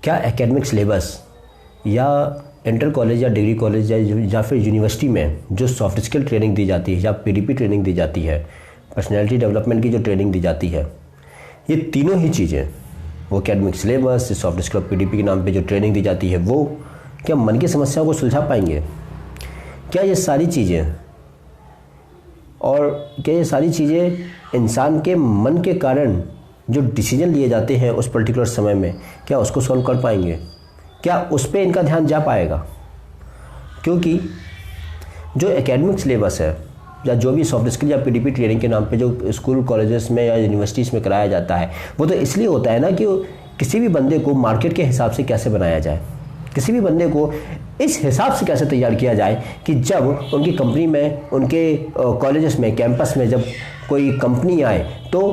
क्या academic syllabus या inter college या डिग्री कॉलेज या फिर यूनिवर्सिटी में जो सॉफ्ट स्किल ट्रेनिंग दी जाती है या पीडीपी ट्रेनिंग दी जाती है, पर्सनैलिटी डेवलपमेंट की जो ट्रेनिंग दी जाती है, ये तीनों ही चीज़ें, वो एकेडमिक सिलेबस, सॉफ्ट स्किल और पीडीपी के नाम पे जो ट्रेनिंग दी जाती है, वो क्या मन की समस्याओं को सुलझा पाएंगे? क्या ये सारी चीज़ें और क्या ये सारी चीज़ें इंसान के मन के कारण जो डिसीजन लिए जाते हैं उस पर्टिकुलर समय में, क्या उसको सॉल्व कर पाएंगे? क्या उस पर इनका ध्यान जा पाएगा? क्योंकि जो एकेडमिक सिलेबस है या जो भी सॉफ्ट स्किल या पीडीपी ट्रेनिंग के नाम पे जो स्कूल कॉलेजेस में या यूनिवर्सिटीज़ में कराया जाता है, वो तो इसलिए होता है ना कि किसी भी बंदे को मार्केट के हिसाब से कैसे बनाया जाए, किसी भी बंदे को इस हिसाब से कैसे तैयार किया जाए कि जब उनकी कंपनी में, उनके कॉलेजेस में, कैंपस में जब कोई कंपनी आए तो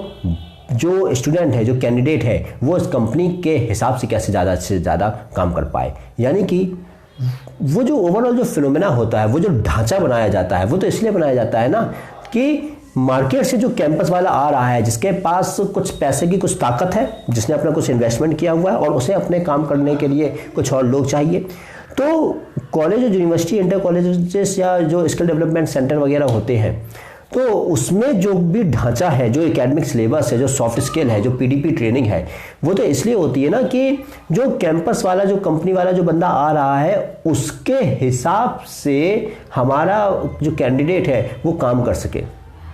जो स्टूडेंट है, जो कैंडिडेट है, वो इस कंपनी के हिसाब से कैसे ज़्यादा से ज़्यादा काम कर पाए। यानी कि वो जो ओवरऑल जो फिनोमेना होता है, वो जो ढांचा बनाया जाता है, वो तो इसलिए बनाया जाता है ना कि मार्केट से जो कैंपस वाला आ रहा है, जिसके पास कुछ पैसे की कुछ ताकत है, जिसने अपना कुछ इन्वेस्टमेंट किया हुआ है और उसे अपने काम करने के लिए कुछ और लोग चाहिए, तो कॉलेज और यूनिवर्सिटी, इंटर कॉलेजेस या जो स्किल डेवलपमेंट सेंटर वगैरह होते हैं, तो उसमें जो भी ढांचा है, जो एकेडमिक सिलेबस है, जो सॉफ्ट स्किल है, जो पीडीपी ट्रेनिंग है, वो तो इसलिए होती है ना कि जो कैंपस वाला, जो कंपनी वाला जो बंदा आ रहा है, उसके हिसाब से हमारा जो कैंडिडेट है वो काम कर सके।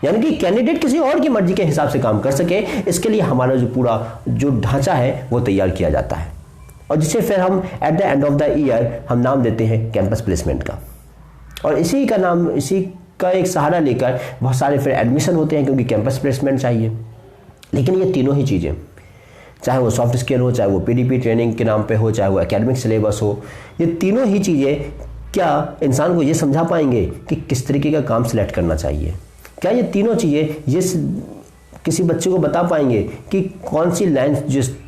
यानी कि कैंडिडेट किसी और की मर्जी के हिसाब से काम कर सके, इसके लिए हमारा जो पूरा जो ढांचा है वो तैयार किया जाता है, और जिसे फिर हम at the end of the year हम नाम देते हैं कैंपस प्लेसमेंट का। और इसी का नाम, इसी का एक सहारा लेकर बहुत सारे फिर एडमिशन होते हैं, क्योंकि कैंपस प्लेसमेंट चाहिए। लेकिन ये तीनों ही चीज़ें, चाहे वो सॉफ्ट स्किल हो, चाहे वो पीडीपी ट्रेनिंग के नाम पे हो, चाहे वो एकेडमिक सिलेबस हो, ये तीनों ही चीज़ें क्या इंसान को ये समझा पाएंगे कि किस तरीके का काम सिलेक्ट करना चाहिए? क्या ये तीनों चीज़ें ये किसी बच्चे को बता पाएंगे कि कौन सी लाइन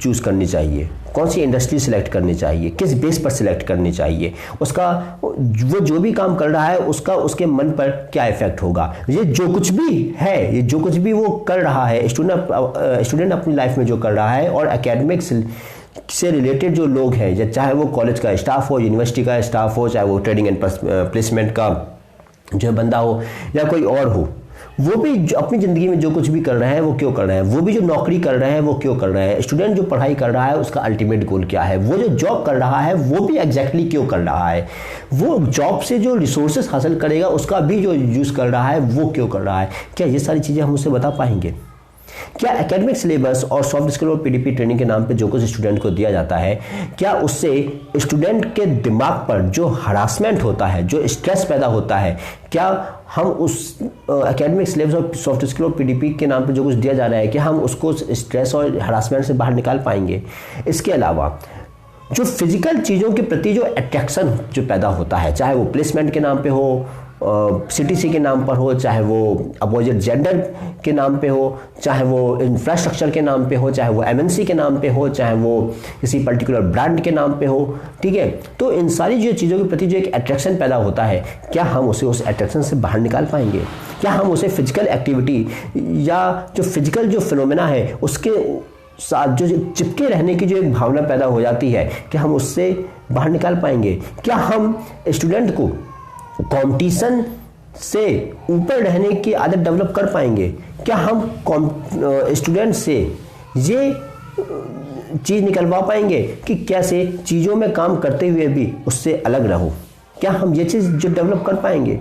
चूज़ करनी चाहिए, कौन सी इंडस्ट्री सिलेक्ट करनी चाहिए, किस बेस पर सिलेक्ट करनी चाहिए, उसका वो जो भी काम कर रहा है उसका उसके मन पर क्या इफेक्ट होगा? ये जो कुछ भी है, ये जो कुछ भी वो कर रहा है, स्टूडेंट अपनी लाइफ में जो कर रहा है, और एकेडमिक्स से रिलेटेड जो लोग हैं, चाहे वो कॉलेज का स्टाफ हो, यूनिवर्सिटी का स्टाफ हो, चाहे वो ट्रेनिंग एंड प्लेसमेंट का जो बंदा हो या कोई और हो, वो भी अपनी ज़िंदगी में जो कुछ भी कर रहे हैं वो क्यों कर रहे हैं? वो भी जो नौकरी कर रहे हैं वो क्यों कर रहे हैं? स्टूडेंट जो पढ़ाई कर रहा है उसका अल्टीमेट गोल क्या है? वो जो जॉब कर रहा है वो भी एग्जैक्टली क्यों कर रहा है? वो जॉब से जो रिसोर्सेज हासिल करेगा उसका भी जो यूज़ कर रहा है वो क्यों कर रहा है? क्या ये सारी चीज़ें हम उसे बता पाएंगे? क्या एकेडमिक सिलेबस और सॉफ्ट स्किल और पीडीपी ट्रेनिंग के नाम पे जो कुछ स्टूडेंट को दिया जाता है, क्या उससे स्टूडेंट के दिमाग पर जो हरासमेंट होता है, जो स्ट्रेस पैदा होता है, क्या हम उस एकेडमिक सिलेबस और सॉफ्ट स्किल और पीडीपी के नाम पे जो कुछ दिया जा रहा है, क्या हम उसको स्ट्रेस और हरासमेंट से बाहर निकाल पाएंगे? इसके अलावा जो फिजिकल चीज़ों के प्रति जो अट्रैक्शन जो पैदा होता है, चाहे वो प्लेसमेंट के नाम पे हो, सीटीसी के नाम पर हो, चाहे वो अपोजिट जेंडर के नाम पे हो, चाहे वो इंफ्रास्ट्रक्चर के नाम पे हो, चाहे वो एमएनसी के नाम पे हो, चाहे वो किसी पर्टिकुलर ब्रांड के नाम पे हो, ठीक है, तो इन सारी जो चीज़ों के प्रति जो एक अट्रैक्शन पैदा होता है, क्या हम उसे उस अट्रैक्शन से बाहर निकाल पाएंगे? क्या हम उसे फिजिकल एक्टिविटी या जो फिजिकल जो फिनोमेना है उसके साथ जो चिपके रहने की जो एक भावना पैदा हो जाती है, क्या हम उससे बाहर निकाल पाएंगे? क्या हम स्टूडेंट को कंपटीशन से ऊपर रहने की आदत डेवलप कर पाएंगे? क्या हम स्टूडेंट से ये चीज़ निकलवा पाएंगे कि कैसे चीज़ों में काम करते हुए भी उससे अलग रहो? क्या हम ये चीज़ जो डेवलप कर पाएंगे?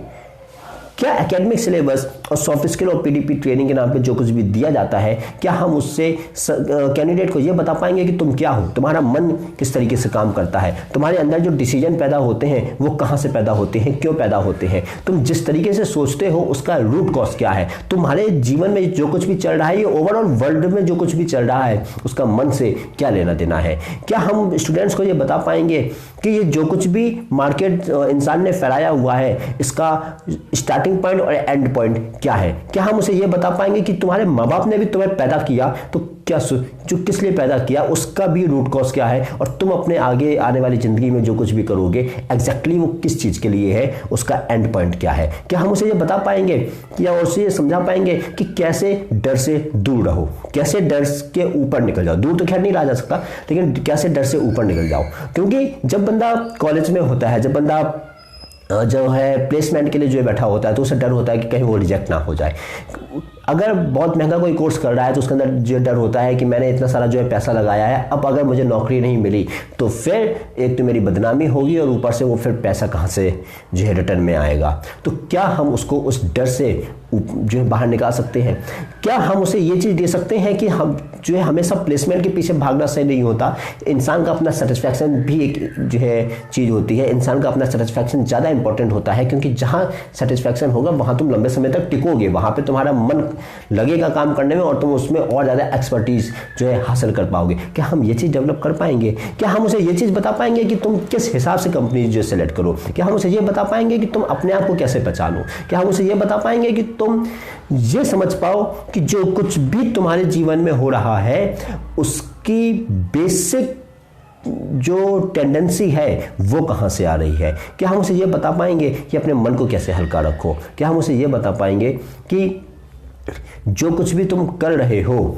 क्या एकेडमिक सिलेबस और सॉफ्ट स्किल और पीडीपी ट्रेनिंग के नाम पे जो कुछ भी दिया जाता है, क्या हम उससे कैंडिडेट को ये बता पाएंगे कि तुम क्या हो, तुम्हारा मन किस तरीके से काम करता है, तुम्हारे अंदर जो डिसीजन पैदा होते हैं वो कहाँ से पैदा होते हैं, क्यों पैदा होते हैं, तुम जिस तरीके से सोचते हो उसका रूट कॉज क्या है, तुम्हारे जीवन में जो कुछ भी चल रहा है, ये ओवरऑल वर्ल्ड में जो कुछ भी चल रहा है उसका मन से क्या लेना देना है? क्या हम स्टूडेंट्स को ये बता पाएंगे कि ये जो कुछ भी मार्केट इंसान ने फैलाया हुआ है इसका स्टार्टिंग पॉइंट और एंड पॉइंट क्या है? क्या हम उसे ये बता पाएंगे कि तुम्हारे माँ बाप ने भी तुम्हें पैदा किया तो जो किस लिए पैदा किया, उसका भी रूट कॉज क्या है, और तुम अपने आगे आने वाली ज़िंदगी में जो कुछ भी करोगे एग्जैक्टली वो किस चीज़ के लिए है, उसका एंड पॉइंट क्या है। क्या हम उसे ये बता पाएंगे या उसे ये समझा पाएंगे कि कैसे डर से दूर रहो, कैसे डर के ऊपर निकल जाओ। दूर तो खैर नहीं रहा जा सकता, लेकिन कैसे डर से ऊपर निकल जाओ। क्योंकि जब बंदा कॉलेज में होता है, जब बंदा जो है प्लेसमेंट के लिए जो बैठा होता है, तो उसे डर होता है कि कहीं वो रिजेक्ट ना हो जाए। अगर बहुत महंगा कोई कोर्स कर रहा है तो उसके अंदर जो डर होता है कि मैंने इतना सारा जो है पैसा लगाया है, अब अगर मुझे नौकरी नहीं मिली तो फिर एक तो मेरी बदनामी होगी और ऊपर से वो फिर पैसा कहाँ से जो है रिटर्न में आएगा। तो क्या हम उसको उस डर से जो है बाहर निकाल सकते हैं? क्या हम उसे ये चीज़ दे सकते हैं कि हम जो है हमेशा प्लेसमेंट के पीछे भागना सही नहीं होता, इंसान का अपना सेटिस्फैक्शन भी एक जो है चीज़ होती है। इंसान का अपना सेटिस्फैक्शन ज़्यादा इंपॉर्टेंट होता है, क्योंकि जहाँ सेटिस्फैक्शन होगा वहाँ तुम लंबे समय तक टिकोगे, वहाँ पे तुम्हारा मन लगेगा काम करने में और तुम उसमें और ज़्यादा एक्सपर्टीज जो है हासिल कर पाओगे। क्या हम ये चीज़ डेवलप कर पाएंगे? क्या हम उसे ये चीज़ बता पाएंगे कि तुम किस हिसाब से कंपनी जो सेलेक्ट करो? क्या हम उसे ये बता पाएंगे कि तुम अपने आप को कैसे पहचानो? क्या हम उसे ये बता पाएंगे कि तुम ये समझ पाओ कि जो कुछ भी तुम्हारे जीवन में हो रहा है उसकी बेसिक जो टेंडेंसी है वो कहाँ से आ रही है? क्या हम उसे ये बता पाएंगे कि अपने मन को कैसे हल्का रखो? क्या हम उसे ये बता पाएंगे कि जो कुछ भी तुम कर रहे हो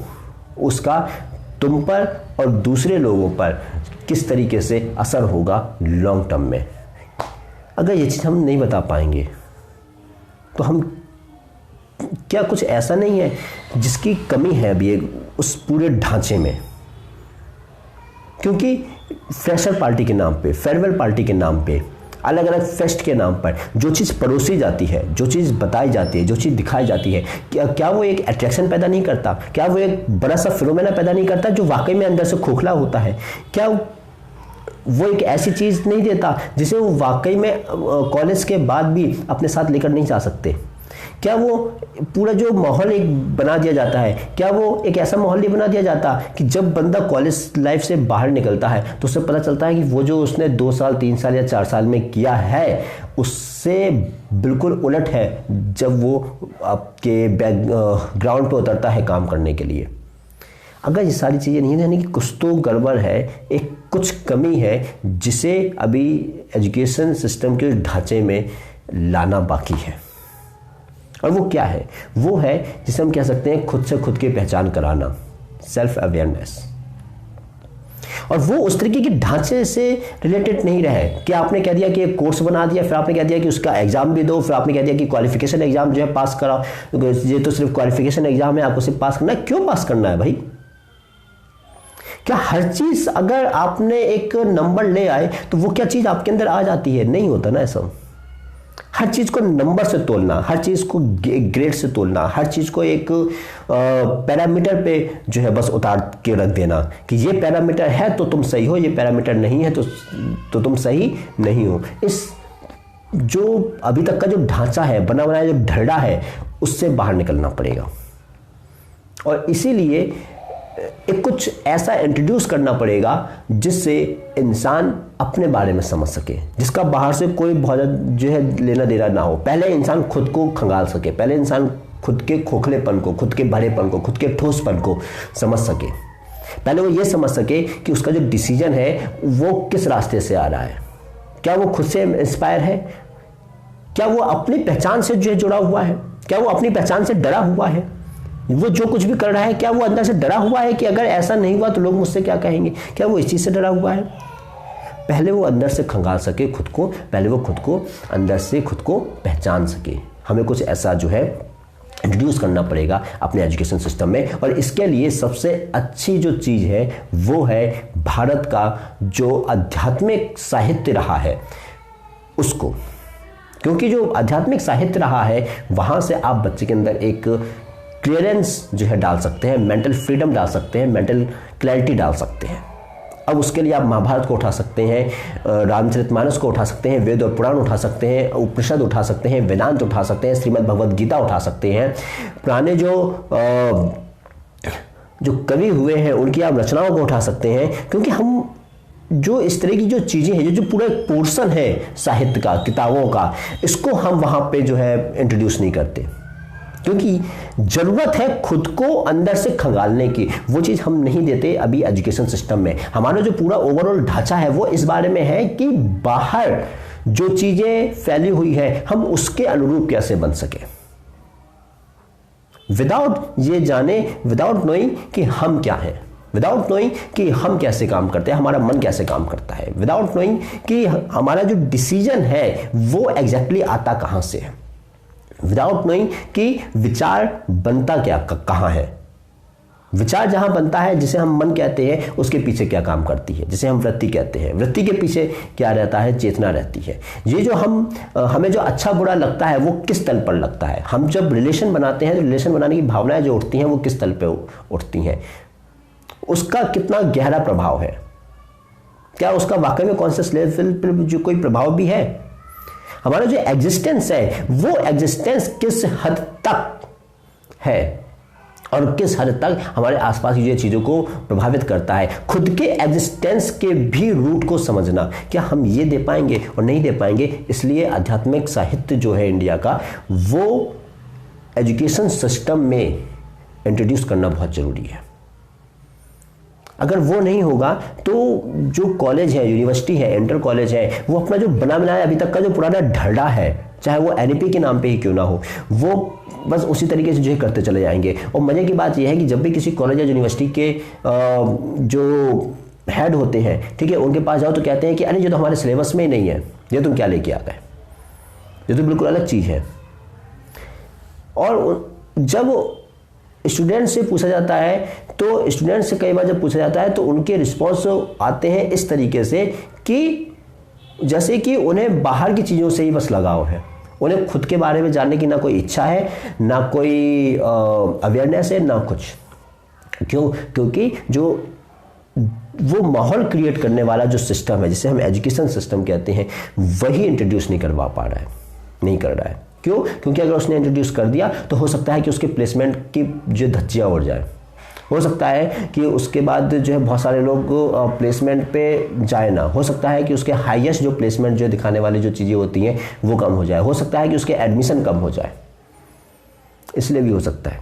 उसका तुम पर और दूसरे लोगों पर किस तरीके से असर होगा लॉन्ग टर्म में? अगर ये चीज़ हम नहीं बता पाएंगे तो हम क्या कुछ ऐसा नहीं है जिसकी कमी है अभी उस पूरे ढांचे में? क्योंकि फ्रेशर पार्टी के नाम पे, फेयरवेल पार्टी के नाम पे, अलग अलग फेस्ट के नाम पर जो चीज़ परोसी जाती है, जो चीज़ बताई जाती है, जो चीज़ दिखाई जाती है, क्या वो एक अट्रैक्शन पैदा नहीं करता? क्या वो एक बड़ा सा फिनोमेना पैदा नहीं करता जो वाकई में अंदर से खोखला होता है? क्या वो एक ऐसी चीज़ नहीं देता जिसे वो वाकई में कॉलेज के बाद भी अपने साथ लेकर नहीं जा सकते? क्या वो पूरा जो माहौल एक बना दिया जाता है, क्या वो एक ऐसा माहौल नहीं बना दिया जाता कि जब बंदा कॉलेज लाइफ से बाहर निकलता है तो उसे पता चलता है कि वो जो उसने 2 साल 3 साल या 4 साल में किया है उससे बिल्कुल उलट है जब वो आपके बैकग्राउंड पे उतरता है काम करने के लिए? अगर ये सारी चीज़ें नहीं रहने की, कुछ तो गड़बड़ है, एक कुछ कमी है जिसे अभी एजुकेशन सिस्टम के ढांचे में लाना बाकी है। और वो क्या है? वो है जिसे हम कह सकते हैं खुद से खुद की पहचान कराना, सेल्फ अवेयरनेस। और वो उस तरीके के ढांचे से रिलेटेड नहीं रहे कि आपने कह दिया कि एक कोर्स बना दिया, फिर आपने कह दिया कि उसका एग्जाम भी दो, फिर आपने कह दिया कि क्वालिफिकेशन एग्जाम जो है पास कराओ, ये तो सिर्फ क्वालिफिकेशन एग्जाम है, आपको सिर्फ पास करना है। क्यों पास करना है भाई? क्या हर चीज अगर आपने एक नंबर ले आए तो वो क्या चीज आपके अंदर आ जाती है? नहीं होता ना ऐसा। हर चीज को नंबर से तोलना, हर चीज को ग्रेड से तोलना, हर चीज को एक पैरामीटर पे जो है बस उतार के रख देना कि ये पैरामीटर है तो तुम सही हो, ये पैरामीटर नहीं है तो तुम सही नहीं हो। इस जो अभी तक का जो ढांचा है, बना बनाया जो ढर्रा है, उससे बाहर निकलना पड़ेगा। और इसीलिए एक कुछ ऐसा इंट्रोड्यूस करना पड़ेगा जिससे इंसान अपने बारे में समझ सके, जिसका बाहर से कोई बहुत जो है लेना देना ना हो। पहले इंसान खुद को खंगाल सके, पहले इंसान खुद के खोखलेपन को, खुद के बड़ेपन को, खुद के ठोसपन को समझ सके। पहले वो ये समझ सके कि उसका जो डिसीजन है वो किस रास्ते से आ रहा है। क्या वो खुद से इंस्पायर है? क्या वो अपनी पहचान से जो है जुड़ा हुआ है? क्या वो अपनी पहचान से डरा हुआ है? वो जो कुछ भी कर रहा है क्या वो अंदर से डरा हुआ है कि अगर ऐसा नहीं हुआ तो लोग मुझसे क्या कहेंगे? क्या वो इस चीज़ से डरा हुआ है? पहले वो अंदर से खंगाल सके खुद को, पहले वो खुद को अंदर से खुद को पहचान सके। हमें कुछ ऐसा जो है इंट्रोड्यूस करना पड़ेगा अपने एजुकेशन सिस्टम में। और इसके लिए सबसे अच्छी जो चीज़ है वो है भारत का जो आध्यात्मिक साहित्य रहा है उसको। क्योंकि जो आध्यात्मिक साहित्य रहा है वहाँ से आप बच्चे के अंदर एक क्लियरेंस जो है डाल सकते हैं, मेंटल फ्रीडम डाल सकते हैं, मेंटल क्लैरिटी डाल सकते हैं। अब उसके लिए आप महाभारत को उठा सकते हैं, रामचरितमानस को उठा सकते हैं, वेद और पुराण उठा सकते हैं, उपनिषद उठा सकते हैं, वेदांत उठा सकते हैं, श्रीमद् भगवद गीता उठा सकते हैं। पुराने जो कवि हुए हैं उनकी आप रचनाओं को उठा सकते हैं। क्योंकि हम जो इस तरह की जो चीज़ें हैं, जो पूरा एक पोर्शन है साहित्य का, किताबों का, इसको हम वहाँ पे जो है इंट्रोड्यूस नहीं करते। क्योंकि ज़रूरत है खुद को अंदर से खंगालने की। वो चीज़ हम नहीं देते अभी एजुकेशन सिस्टम में। हमारा जो पूरा ओवरऑल ढांचा है वो इस बारे में है कि बाहर जो चीज़ें फैली हुई है हम उसके अनुरूप कैसे बन सके, विदाउट ये जाने, विदाउट नोइंग कि हम क्या हैं, विदाउट नोइंग कि हम कैसे काम करते हैं, हमारा मन कैसे काम करता है, विदाउट नोइंग कि हमारा जो डिसीजन है वो एग्जैक्टली आता कहां से है, विदाउट नोइंग कि विचार बनता क्या कहां है, विचार जहां बनता है जिसे हम मन कहते हैं उसके पीछे क्या काम करती है, जिसे हम वृत्ति कहते हैं, वृत्ति के पीछे क्या रहता है, चेतना रहती है। ये जो हमें जो अच्छा बुरा लगता है वो किस तल पर लगता है। हम जब रिलेशन बनाते हैं तो रिलेशन बनाने की भावनाएं जो उठती हैं वो किस तल पर उठती हैं, उसका कितना गहरा प्रभाव है, क्या उसका वाकई में कॉन्शियस लेवल पर जो कोई प्रभाव भी है। हमारा जो एग्जिस्टेंस है वो एग्जिस्टेंस किस हद तक है और किस हद तक हमारे आसपास की चीज़ों को प्रभावित करता है। खुद के एग्जिस्टेंस के भी रूट को समझना, क्या हम ये दे पाएंगे और नहीं दे पाएंगे। इसलिए आध्यात्मिक साहित्य जो है इंडिया का वो एजुकेशन सिस्टम में इंट्रोड्यूस करना बहुत ज़रूरी है। अगर वो नहीं होगा तो जो कॉलेज है, यूनिवर्सिटी है, इंटर कॉलेज है, वो अपना जो बना बनाया अभी तक का जो पुराना ढर्रा है, चाहे वो एनईपी के नाम पे ही क्यों ना हो, वो बस उसी तरीके से जो है करते चले जाएंगे। और मज़े की बात यह है कि जब भी किसी कॉलेज या यूनिवर्सिटी के जो हेड होते हैं, ठीक है, उनके पास जाओ तो कहते हैं कि अरे ये तो हमारे सिलेबस में ही नहीं है, ये तुम क्या लेके आ गए, ये तो बिल्कुल अलग चीज़ है। और जब स्टूडेंट से पूछा जाता है तो स्टूडेंट से कई बार जब पूछा जाता है तो उनके रिस्पॉन्स आते हैं इस तरीके से कि जैसे कि उन्हें बाहर की चीज़ों से ही बस लगाव है, उन्हें खुद के बारे में जानने की ना कोई इच्छा है, ना कोई अवेयरनेस है, ना कुछ। क्यों? क्योंकि जो वो माहौल क्रिएट करने वाला जो सिस्टम है जिसे हम एजुकेशन सिस्टम कहते हैं वही इंट्रोड्यूस नहीं करवा पा रहा है, नहीं कर रहा है। क्यों? क्योंकि अगर उसने इंट्रोड्यूस कर दिया तो हो सकता है कि उसके प्लेसमेंट की जो धज्जियाँ उड़ जाए, हो सकता है कि उसके बाद जो है बहुत सारे लोग प्लेसमेंट पे जाए ना, हो सकता है कि उसके हाईएस्ट जो प्लेसमेंट जो दिखाने वाली जो चीज़ें होती हैं वो कम हो जाए, हो सकता है कि उसके एडमिशन कम हो जाए, इसलिए भी हो सकता है।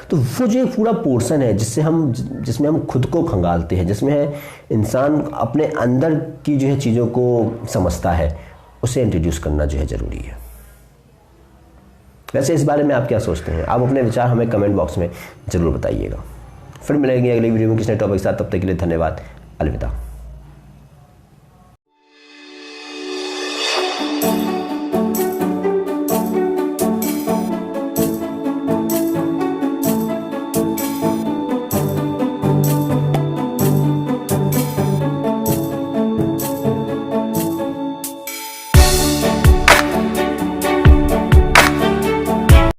तो वो जो एक पूरा पोर्शन है जिसमें हम खुद को खंगालते हैं, जिसमें इंसान अपने अंदर की जो है चीज़ों को समझता है, उसे इंट्रोड्यूस करना जो है ज़रूरी है। वैसे इस बारे में आप क्या सोचते हैं? आप अपने विचार हमें कमेंट बॉक्स में ज़रूर बताइएगा। फिर मिलेंगे अगली वीडियो में किसी नए टॉपिक के साथ। तब तक के लिए धन्यवाद, अलविदा।